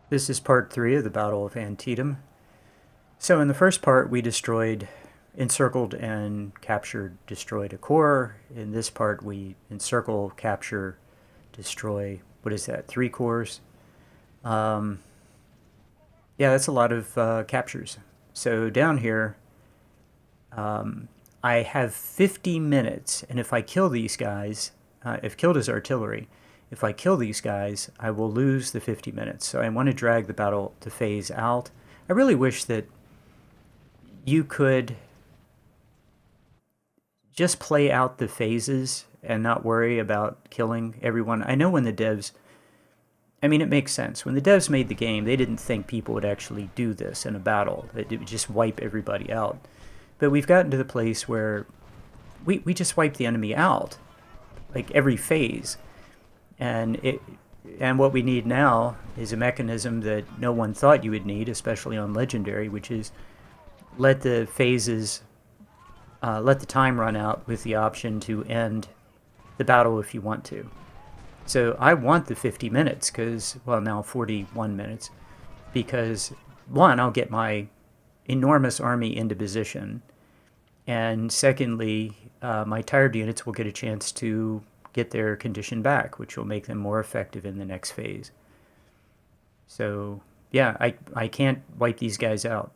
This is part 3 of the Battle of Antietam. So in the first part, we encircled and destroyed a corps. In this part, we encircle, capture, destroy, what is that, 3 corps? Um, yeah, that's a lot of captures. So down here, um, I have 50 minutes, and if I kill these guys, if killed as artillery, if I kill these guys, I will lose the 50 minutes. So I want to drag the battle to phase out. I really wish that you could just play out the phases and not worry about killing everyone. I know when the devs, I mean, it makes sense. When the devs made the game, they didn't think people would actually do this in a battle. It would just wipe everybody out. But we've gotten to the place where we just wipe the enemy out, like every phase. And what we need now is a mechanism that no one thought you would need, especially on Legendary, which is let the phases let the time run out with the option to end the battle if you want to. So I want the 50 minutes because, well, now 41 minutes, because one, I'll get my enormous army into position, and secondly, my tired units will get a chance to get their condition back, which will make them more effective in the next phase. So yeah, I can't wipe these guys out.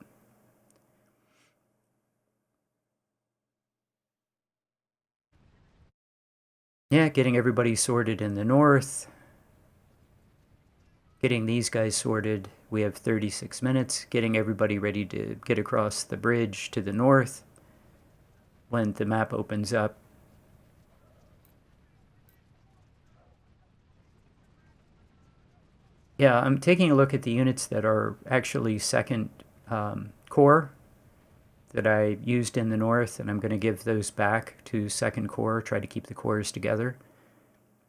Yeah, getting everybody sorted in the north. Getting these guys sorted, we have 36 minutes. Getting everybody ready to get across the bridge to the north when the map opens up. Yeah, I'm taking a look at the units that are actually second corps that I used in the north, and I'm going to give those back to second corps, try to keep the corps together.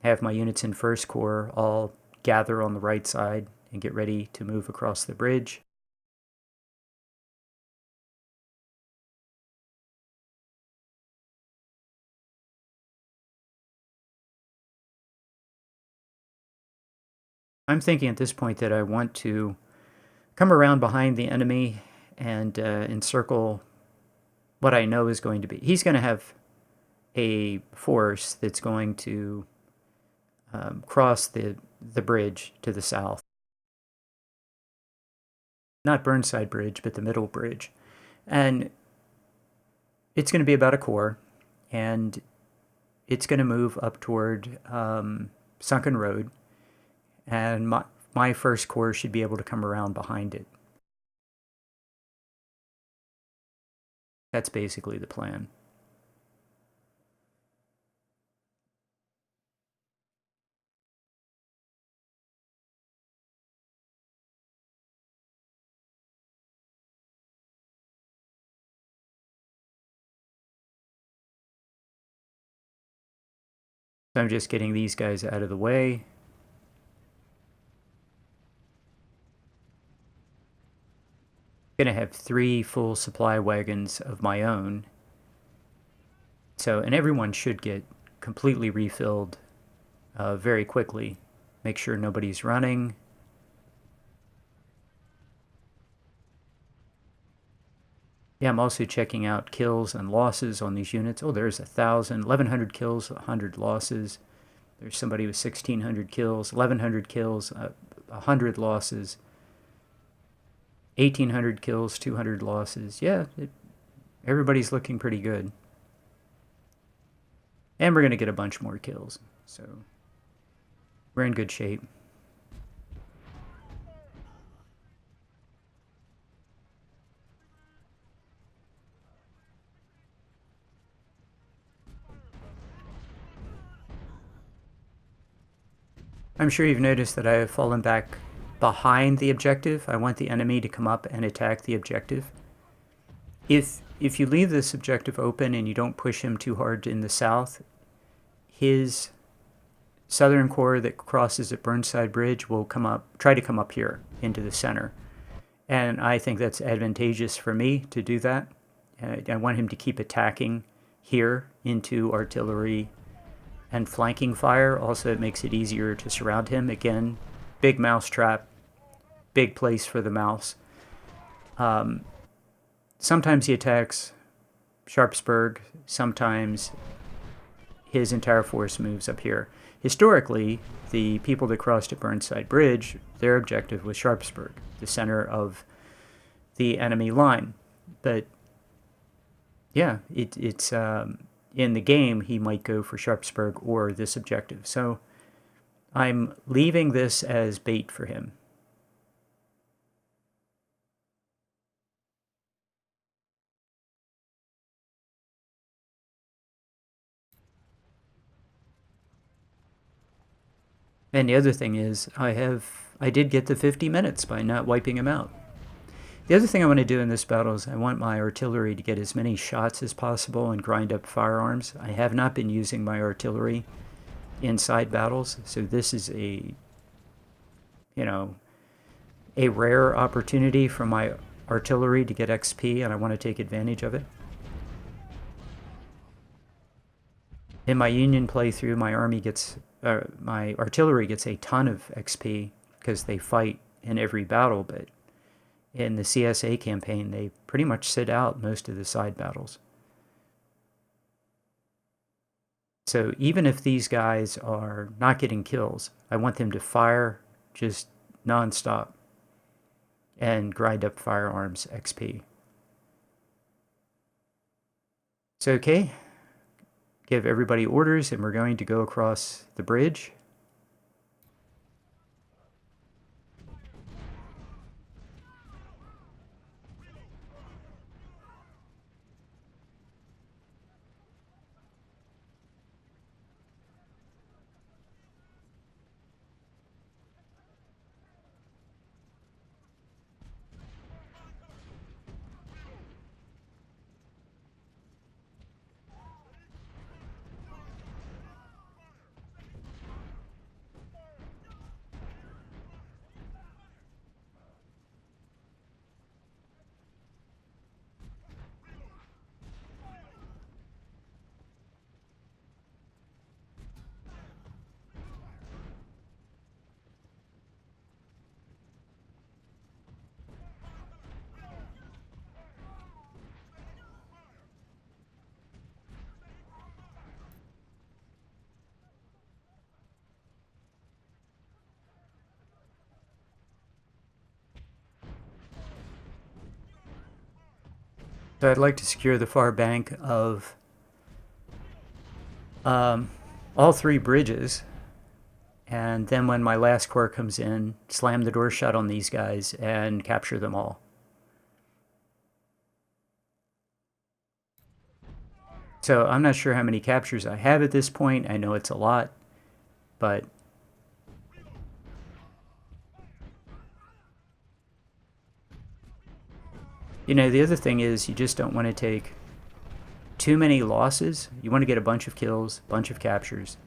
Have my units in first corps all gather on the right side and get ready to move across the bridge. I'm thinking at this point that I want to come around behind the enemy and encircle what I know is going to be. He's going to have a force that's going to cross the bridge to the south. Not Burnside Bridge, but the middle bridge. And it's going to be about a corps, and it's going to move up toward Sunken Road, and my first corps should be able to come around behind it. That's basically the plan. So I'm just getting these guys out of the way. I'm going to have 3 full supply wagons of my own. So, and everyone should get completely refilled very quickly. Make sure nobody's running. Yeah, I'm also checking out kills and losses on these units. Oh, there's 1,000, 1,100 kills, 100 losses. There's somebody with 1,600 kills, 1,100 kills, 100 losses, 1,800 kills, 200 losses. Yeah, everybody's looking pretty good. And we're going to get a bunch more kills. So we're in good shape. I'm sure you've noticed that I have fallen back behind the objective. I want the enemy to come up and attack the objective. If you leave this objective open and you don't push him too hard in the south, his southern corps that crosses at Burnside Bridge will try to come up here into the center. And I think that's advantageous for me to do that. I want him to keep attacking here into artillery and flanking fire. Also, it makes it easier to surround him. Again, big mousetrap. big place for the mouse. Sometimes he attacks Sharpsburg, sometimes his entire force moves up here. Historically, the people that crossed at Burnside Bridge, their objective was Sharpsburg, the center of the enemy line. But yeah, it's in the game he might go for Sharpsburg or this objective. So I'm leaving this as bait for him. And the other thing is, I did get the 50 minutes by not wiping him out. The other thing I want to do in this battle is I want my artillery to get as many shots as possible and grind up firearms. I have not been using my artillery in side battles, so this is a rare opportunity for my artillery to get XP, and I want to take advantage of it. In my Union playthrough, my artillery gets a ton of XP because they fight in every battle, but in the CSA campaign, they pretty much sit out most of the side battles. So even if these guys are not getting kills, I want them to fire just non-stop and grind up firearms XP. So okay, give everybody orders, and we're going to go across the bridge. So I'd like to secure the far bank of all three bridges, and then when my last corps comes in, slam the door shut on these guys and capture them all. So I'm not sure how many captures I have at this point. I know it's a lot, but the other thing is you just don't want to take too many losses. You want to get a bunch of kills, bunch of captures,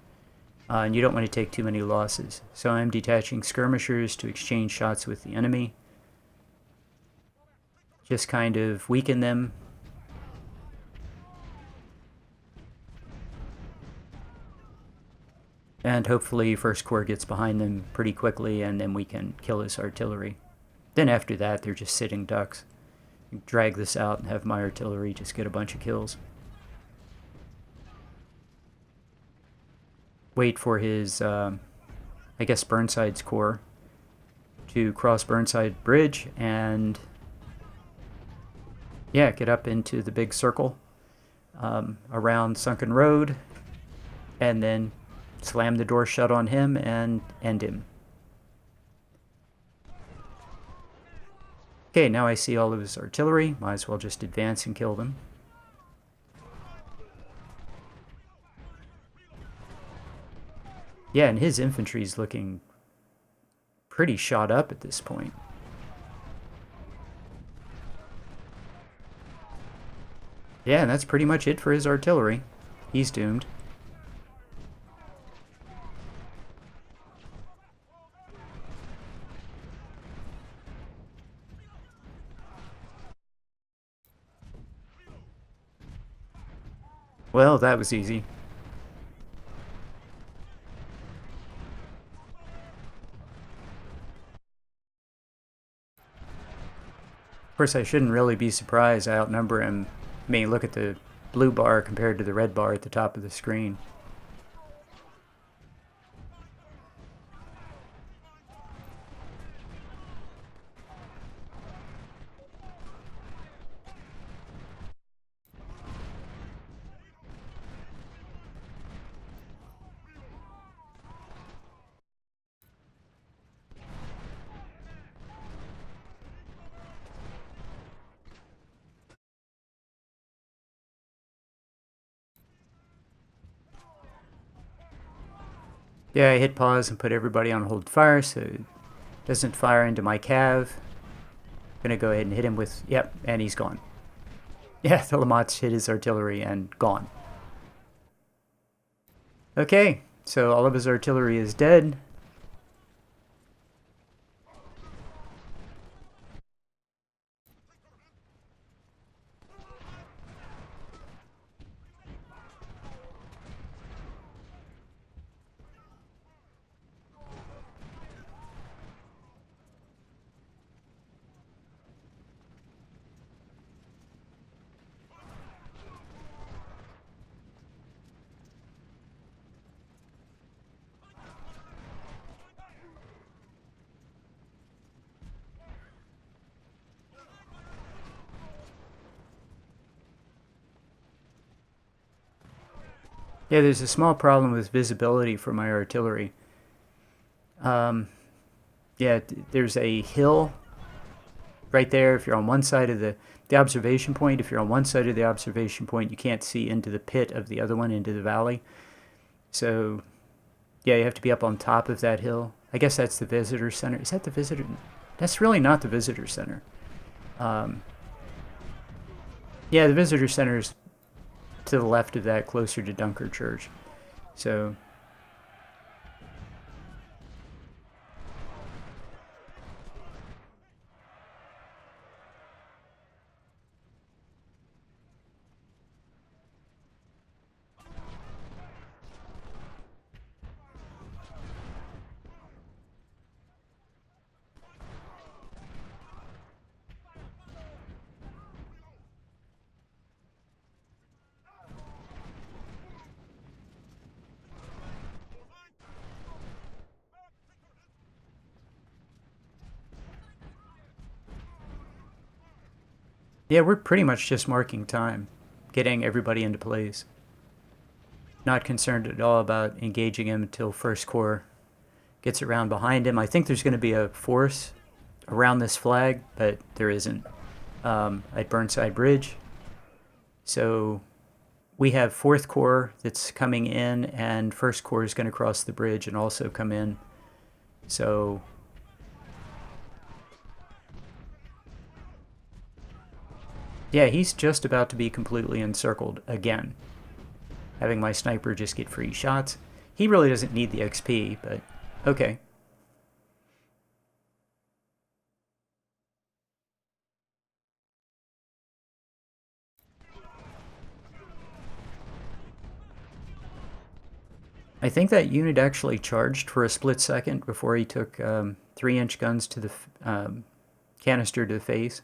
and you don't want to take too many losses. So I'm detaching skirmishers to exchange shots with the enemy. Just kind of weaken them. And hopefully First Corps gets behind them pretty quickly, and then we can kill his artillery. Then after that, they're just sitting ducks. Drag this out and have my artillery just get a bunch of kills. Wait for his, I guess, Burnside's corps to cross Burnside Bridge and, yeah, get up into the big circle around Sunken Road, and then slam the door shut on him and end him. Okay, now I see all of his artillery. Might as well just advance and kill them. Yeah, and his infantry's looking pretty shot up at this point. Yeah, and that's pretty much it for his artillery. He's doomed. Well, that was easy. Of course, I shouldn't really be surprised. I outnumber him. I mean, look at the blue bar compared to the red bar at the top of the screen. Yeah, I hit pause and put everybody on hold fire so it doesn't fire into my cav. Gonna go ahead and hit him with, yep, and he's gone. Yeah, the Lamotte's hit his artillery and gone. Okay, so all of his artillery is dead. Yeah, there's a small problem with visibility for my artillery. Yeah, there's a hill right there. If you're on one side of the observation point, if you're on one side of the observation point, you can't see into the pit of the other one, into the valley. So, yeah, you have to be up on top of that hill. I guess that's the visitor center. Is that the visitor? That's really not the visitor center. Yeah, the visitor center is to the left of that, closer to Dunker Church. So, yeah, we're pretty much just marking time, getting everybody into place. Not concerned at all about engaging him until First Corps gets around behind him. I think there's going to be a force around this flag, but there isn't. At Burnside Bridge. So we have Fourth Corps that's coming in, and First Corps is going to cross the bridge and also come in. So yeah, he's just about to be completely encircled again. Having my sniper just get free shots. He really doesn't need the XP, but okay. I think that unit actually charged for a split second before he took 3-inch guns to the canister to the face.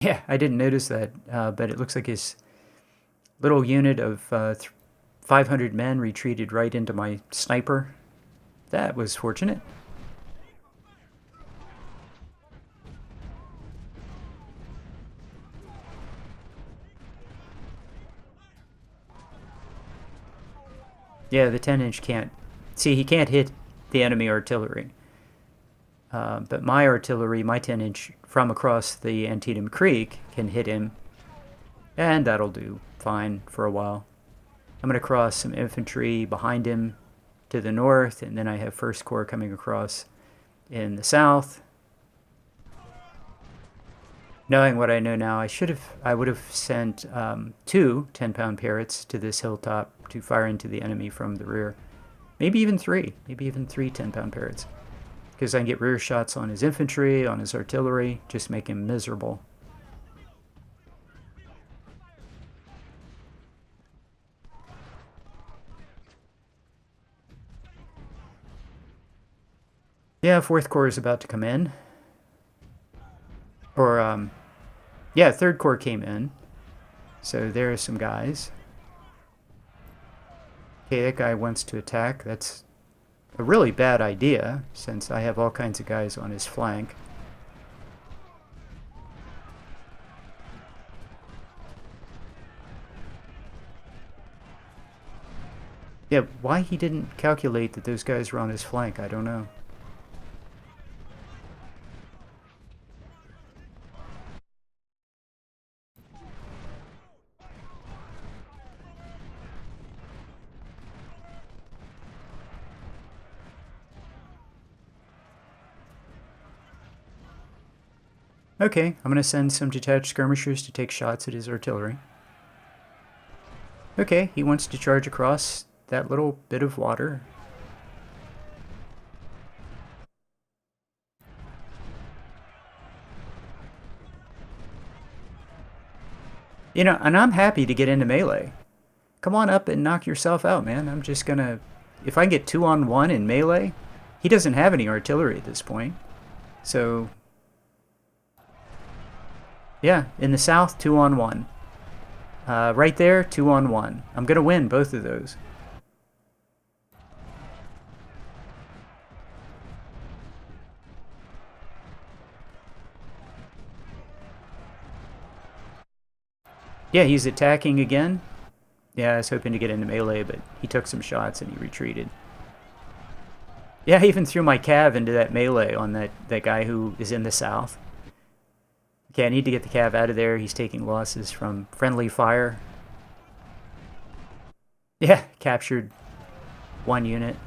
Yeah, I didn't notice that, but it looks like his little unit of 500 men retreated right into my sniper. That was fortunate. Yeah, the 10-inch can't. See, he can't hit the enemy artillery. But my artillery, my 10-inch from across the Antietam Creek, can hit him. And that'll do fine for a while. I'm going to cross some infantry behind him to the north, and then I have First Corps coming across in the south. Knowing what I know now, I would have sent 2 10-pound Parrots to this hilltop to fire into the enemy from the rear. Maybe even 3 10-pound Parrots. Because I can get rear shots on his infantry, on his artillery, just make him miserable. Yeah, 4th Corps is about to come in. Or, yeah, 3rd Corps came in. So there are some guys. Okay, that guy wants to attack. That's a really bad idea, since I have all kinds of guys on his flank. Yeah, why he didn't calculate that those guys were on his flank, I don't know. Okay, I'm going to send some detached skirmishers to take shots at his artillery. Okay, he wants to charge across that little bit of water. You know, and I'm happy to get into melee. Come on up and knock yourself out, man. I'm just gonna... If I can get 2-on-1 in melee, he doesn't have any artillery at this point. So, yeah, in the south, 2-on-1. Right there, 2-on-1. I'm gonna win both of those. Yeah, he's attacking again. Yeah, I was hoping to get into melee, but he took some shots and he retreated. Yeah, I even threw my cav into that melee on that guy who is in the south. Okay, I need to get the cav out of there. He's taking losses from friendly fire. Yeah, captured one unit.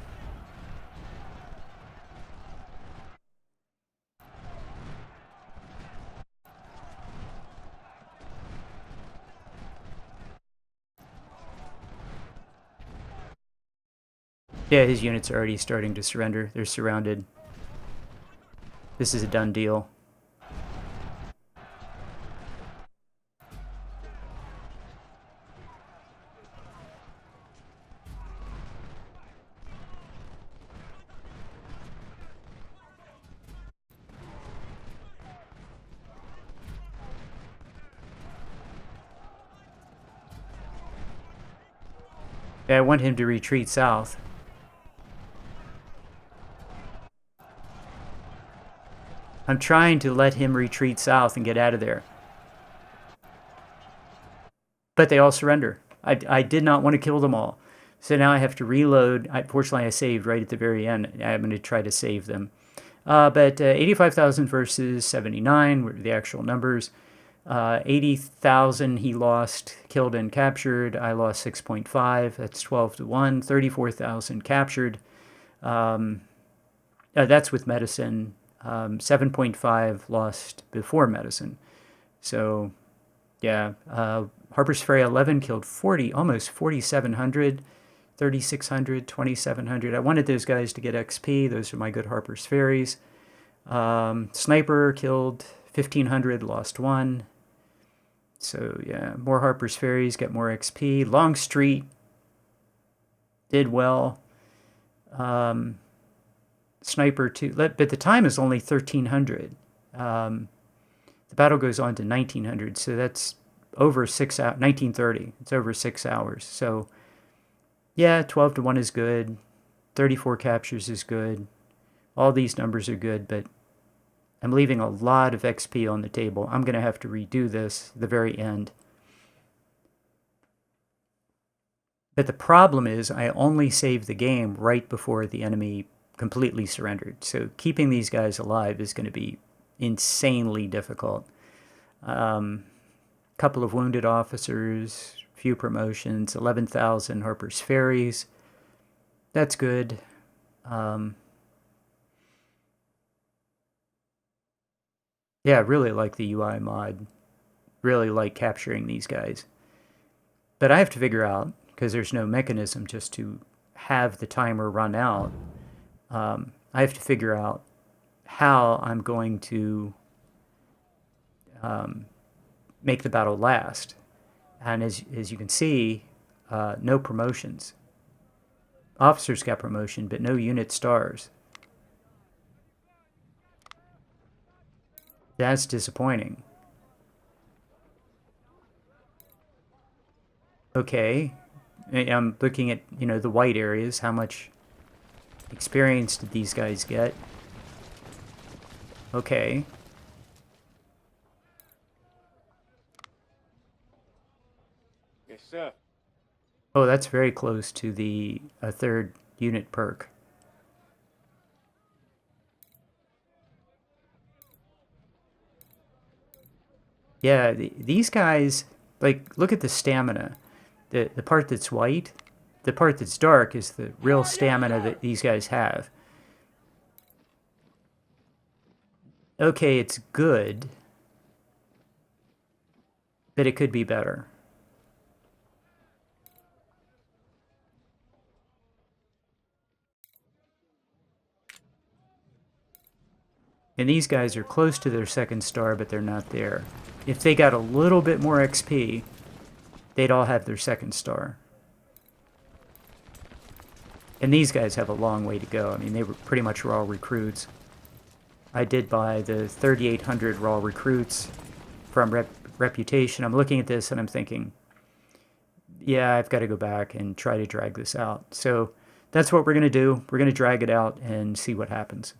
Yeah, his units are already starting to surrender. They're surrounded. This is a done deal. Yeah, I want him to retreat south. I'm trying to let him retreat south and get out of there. But they all surrender. I did not want to kill them all. So now I have to reload. Fortunately, I saved right at the very end. I'm going to try to save them. But 85,000 versus 79 were the actual numbers. 80,000 he lost, killed and captured. I lost 6.5. That's 12-1. 34,000 captured. That's with medicine. 7.5 lost before medicine. So, yeah. Harper's Ferry 11 killed 40, almost 4,700. 3,600, 2,700. I wanted those guys to get XP. Those are my good Harper's Ferries. Sniper killed 1,500, lost 1. So, yeah, more Harper's Ferries, get more XP. Longstreet did well. Sniper 2, but the time is only 1,300. The battle goes on to 1,900, so that's over 6 hours. 1930, it's over 6 hours. So, yeah, 12-1 is good. 34 captures is good. All these numbers are good, but I'm leaving a lot of XP on the table. I'm going to have to redo this at the very end. But the problem is I only saved the game right before the enemy completely surrendered. So keeping these guys alive is going to be insanely difficult. Couple of wounded officers, few promotions, 11,000 Harper's Ferries. That's good. Yeah, I really like the UI mod. Really like capturing these guys. But I have to figure out, because there's no mechanism just to have the timer run out, I have to figure out how I'm going to make the battle last. And as you can see, no promotions. Officers got promotion, but no unit stars. That's disappointing. Okay. I'm looking at, the white areas. How much experience did these guys get? Okay. Yes, sir. Oh, that's very close to the a third unit perk. Yeah, these guys, like, look at the stamina. The part that's white, the part that's dark is the real stamina that these guys have. Okay, it's good, but it could be better. And these guys are close to their second star, but they're not there. If they got a little bit more XP, they'd all have their second star. And these guys have a long way to go. I mean, they were pretty much raw recruits. I did buy the 3,800 raw recruits from Reputation. I'm looking at this and I'm thinking, yeah, I've got to go back and try to drag this out. So that's what we're going to do. We're going to drag it out and see what happens.